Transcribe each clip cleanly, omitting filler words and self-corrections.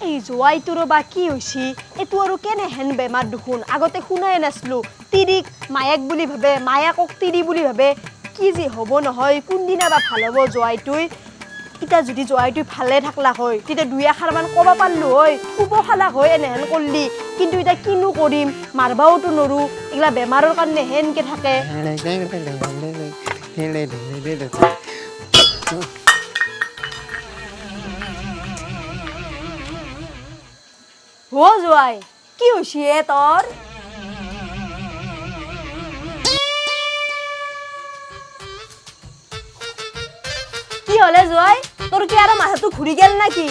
এই জোৱাইটোৰ বা কি হৈছি এইটো আৰু কেনে হেন বেমাৰ দেখোন আগতে শুনাই নাছলো তিৰিক মায়াক বুলি ভাবে মায়াকক তিৰি বুলি ভাবে কি যে হ'ব নহয় কোনদিনা বা ভাল হ'ব জোৱাইটোই ইটা যদি জোৱাইটোই ভালে থাকলা হয় তেতিয়া দুই এষাৰমান ক'ব পাৰলো হয় খুব খালা হয় এনেহেন কৰলি কিন্তু এটা কিনো কৰিম মাৰবাওতো নৰো এগলা বেমাৰৰ কাৰণে হেনকে থাকে हो জোৱাই কি হৈছি তোৰ কি হলে জোৱাই তোৰ কি আৰু মাথাটো ঘুৰি গেল নাকি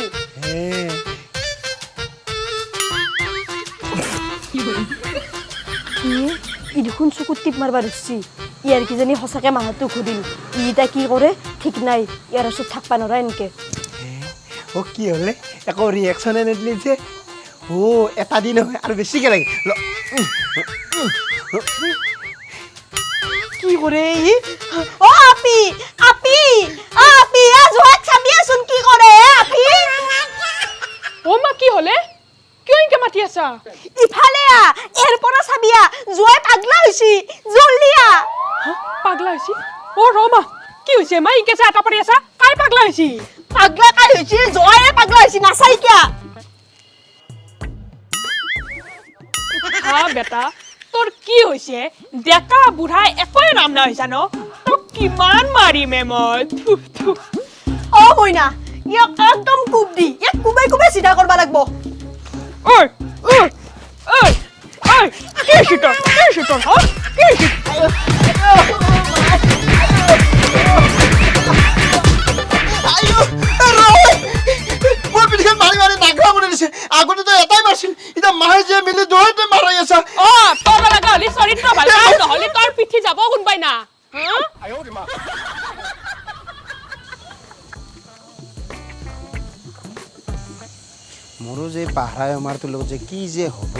ই দেখোন চকুত টিপ মাৰবা ধৰছি ইয়াৰ কিজানি সঁচাকে মাথাটো ঘুৰিল ইটা কি কৰে ঠিক নাই ইয়াৰ ওচৰত থাকবা নৰা এনেকে ও কি হলে একো ৰিয়েকশ্যন নিদিলি যে ও এটা দিন হয় আৰু বেছিকে লাগে কি কৰে ই ও আপি আপি আপি আজ হোৱাট চাবিয়াচোন কি কৰে আপি ও মা কি হলে কিয় ইনকে মাতি আছা ইফালে আ এর পৰা চাবিয়া জোৱাই পাগলা হৈছি জলদি আ পাগলা হৈছি ও ৰমা কি হৈছে মা ইনকে চা এটা পৰি আছা কাই পাগলা হৈছি পাগলা কাই হৈছি জোৱাই পাগলা হৈছি নাচাই কিয়া হা বেটা তোৰ কি হৈছে ডেকা বুঢ়া একোই নাম না হৈছা ন তোক কিমান মাৰিমে মই ও মইনা ইয়াক একদম কুব দি ইয়াক কুবাই কুবাই সিধা কৰবা লাগব ওই ওই ওই ওই কি শিটৰ হা কি আইও ৰয় মই পিঠে মাৰি মাৰি নাগৰা বনাই দিছে আগতে তো এটাই মাৰছিল এটা মাহে যে মিলি দুইটা মাৰাই আছে তোৰ লগা হলি চৰিত্ৰ ভাল নহলি তোৰ পিঠি যাব কোনবাই না মোৰো যে পাহাৰাই আমাৰটোৰ লগত যে কি যে হ'ব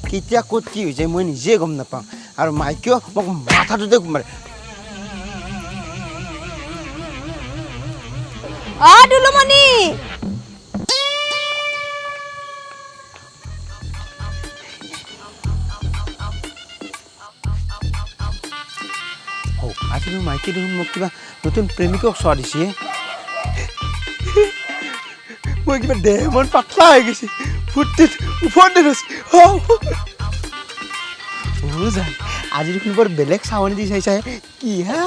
কেতিয়া ক'ত কি হৈ যায় মই নিজে গম নাপাওঁ আৰু মাইকিয় মোক মাথাটোতে মাৰে দুলুমণি আজি মাইকী দেখোন মোক কিবা নতুন প্ৰেমিকক চোৱা দিছে মই কিবা দেহ মন পাতলা হৈ গৈছে ফুৰ্তিত উফন্দি গৈছে যাই আজি দেখোন বৰ বেলেগ চাৱনি দি চাইছা কি হা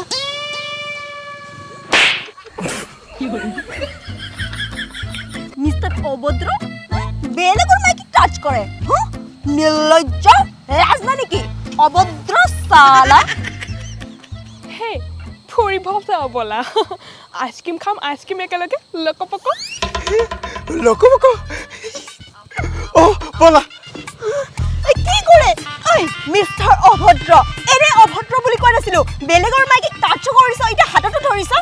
মিস্টাৰ অভদ্ৰ বেলেগৰ মাইকি টাচ কৰে নিৰ্লজ্জ লাজ না নাকি অভদ্ৰ সালা হে ফুৰিব যাওঁ বলা আইচক্ৰীম খাম আইচক্ৰীম একেলগে লকপক ও বলা কি কৰে ওই মিস্টাৰ অভদ্ৰ এনে অভদ্ৰ বুলি কই নাছিলো বেলেগৰ মাইকি টাচ কৰিছ এটা হাতটো ধৰিছ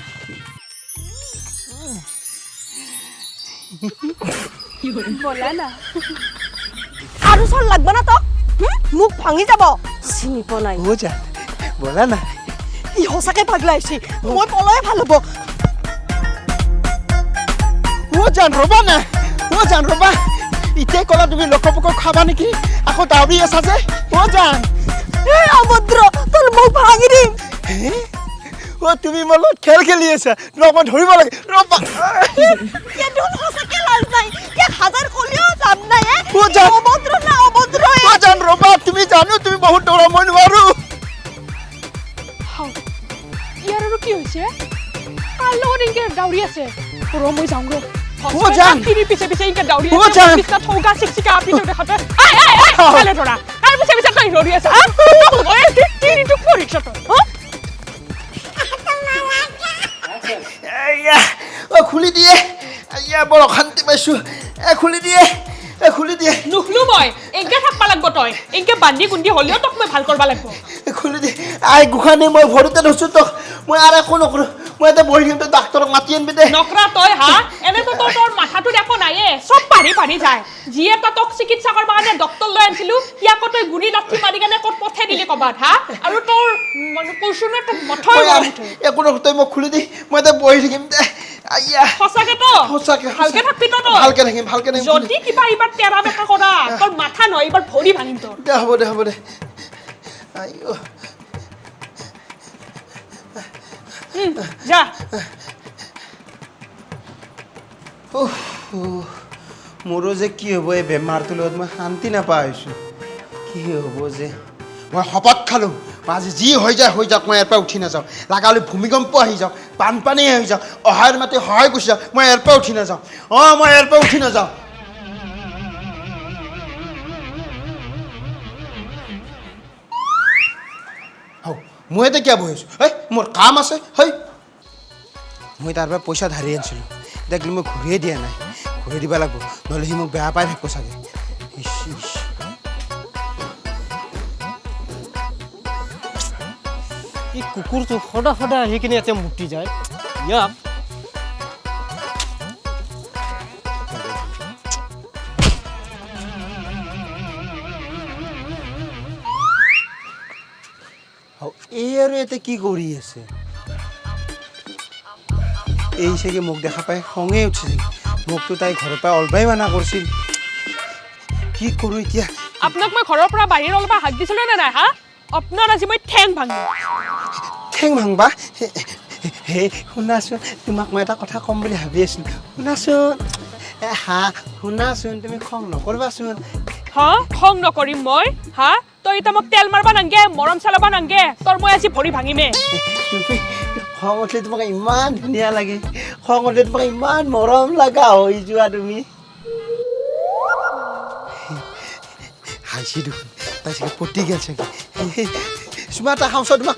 বলা না আৰু চল লাগব না তো মুখ ভাঙি যাব চিনি পলাই ও যা বলা না ই হসাকে পাগলা আইছি মই পলাই ভাল হ'ব ও জান ৰবা ইতে কলা তুমি লকপক খাবা নেকি আকৌ দাউৰি আছা যে ও জান অভদ্ৰ তোৰ মুখ ভাঙি দিম ও তুমি মোৰ লগত খেল খেলি আছা মই ধৰিব লাগে ৰবা কেন হসাকে লাজ নাই কে হাজার কলিও লাভ নাই ও জান অভদ্র না অভদ্র ও জান ৰবা তুমি জানো তুমি বহুত দৌৰা মই নোৱাৰো ইয়াৰ আৰু কি হৈছে কাৰ লগত ইনকে দাউৰি আছে মই যাওঁ ৰ ও জান তিনি পিছে পিছে ইনকে দাউৰি ও জান পিছটা ঠৌকা চিকচিকা আপিটো দেখাতে কালে ধৰা তাৰ পিছে পিছে তই ৰৰি আছা ওই তিনিটো পৰীক্ষ তই ও খুলি দিয়ে বৰ অশান্তি পাইছো খুলি দিয়ে নুখলো মই এনকে থাকবা লাগব তই এনকে বান্ধি গুন্ধি হলিও তোক মই ভাল কৰবা লাগব খুলি দিয়ে আই গুখানে মই ভৰিতে ধৰছো তোক মই আৰু একো নকৰো মই এটা বহি দিম ডাক্তৰক মাতি আনবি দে নকৰা তই হা এনে তো তোৰ মাথাটো দেখো নাইয়ে সব পাৰি যায় যিয়ে তোক চিকিৎসা কৰবা কাৰণে ডক্তৰ লৈ আনছিলো ইয়াক তই গুৰি লাঠি মাৰি কেনে ক'ত পঠাই দিলি কবাত হা আৰু তোৰ মানে কৈছো না তোক মথৈ একো নকৰো তই মোক খুলি দি মই এটা বহি থাকিম দে আইয়া সঁচাকেতো সঁচাকে ভালকে থাকবি তই ভালকে থাকিম যদি কিবা এইবাৰ তেৰা বেকা কৰা তোৰ মাথা নহয় এইবাৰ ভৰি ভাঙিম তোৰ দে হ'ব দে আইও যা মোৰো যে কি হ'ব এই বেমাৰটোৰ লগত মই শান্তি নাপাই হৈছোঁ কি হ'ব যে মই শপত খালোঁ আজি যি হৈ যাওক মই ইয়াৰ পৰা উঠি নাযাওঁ লাগালে ভূমিকম্প আহি যাওক বানপানী আহি যাওক অহায়ৰ মাতি সহায় গুচি যাওক মই ইয়াৰ পৰা উঠি নাযাওঁ মই ইয়াৰ পৰা উঠি নাযাওঁ মই এতিয়া কিয় বহি আছোঁ মোৰ কাম আছে মই তাৰ পৰা পইচা ধাৰি আনিছিলোঁ এতিয়া কিন্তু মই ঘূৰিয়ে দিয়া নাই ঘূৰি দিব লাগিব নহ'লে সি মোক বেয়া পাই থাকিব চাগে এই কুকুৰটো সদায় আহি কিনে ইয়াতে মুতি যায় ইয়াক এই আৰু ইয়াতে কি কৰি আছে এই চাগে মোক দেখা পাই খঙে উঠিছে মোকতো তাই ঘৰৰ পৰা অলবাই মানা কৰিছিল কি কৰোঁ এতিয়া আপোনাক মই ঘৰৰ পৰা বাহিৰ অলপ হাত দিছিলোঁ নে নাই হা আপোনাৰ আজি মই ঠেং ভাঙিম ঠেং ভাঙবা হে শুনাচোন তোমাক মই এটা কথা ক'ম বুলি ভাবি আছিলোঁ শুনাচোন শুনাচোন তুমি খং নকৰিবাচোন খং নকৰিম মই হা তই এতিয়া মোক তেল মাৰবা নাংগে মৰম চালাবা নাংগে তোৰ মই আজি ভৰি ভাঙিমে তুমি খং উঠিলে তোমাক ইমান ধুনীয়া লাগে খং উঠিলে তোমাক ইমান মৰম লগা হৈ যোৱা তুমি হাইছি দেখোন তাই চাগে পতি গেল চাগে চুমা এটা খাওঁ তোমাক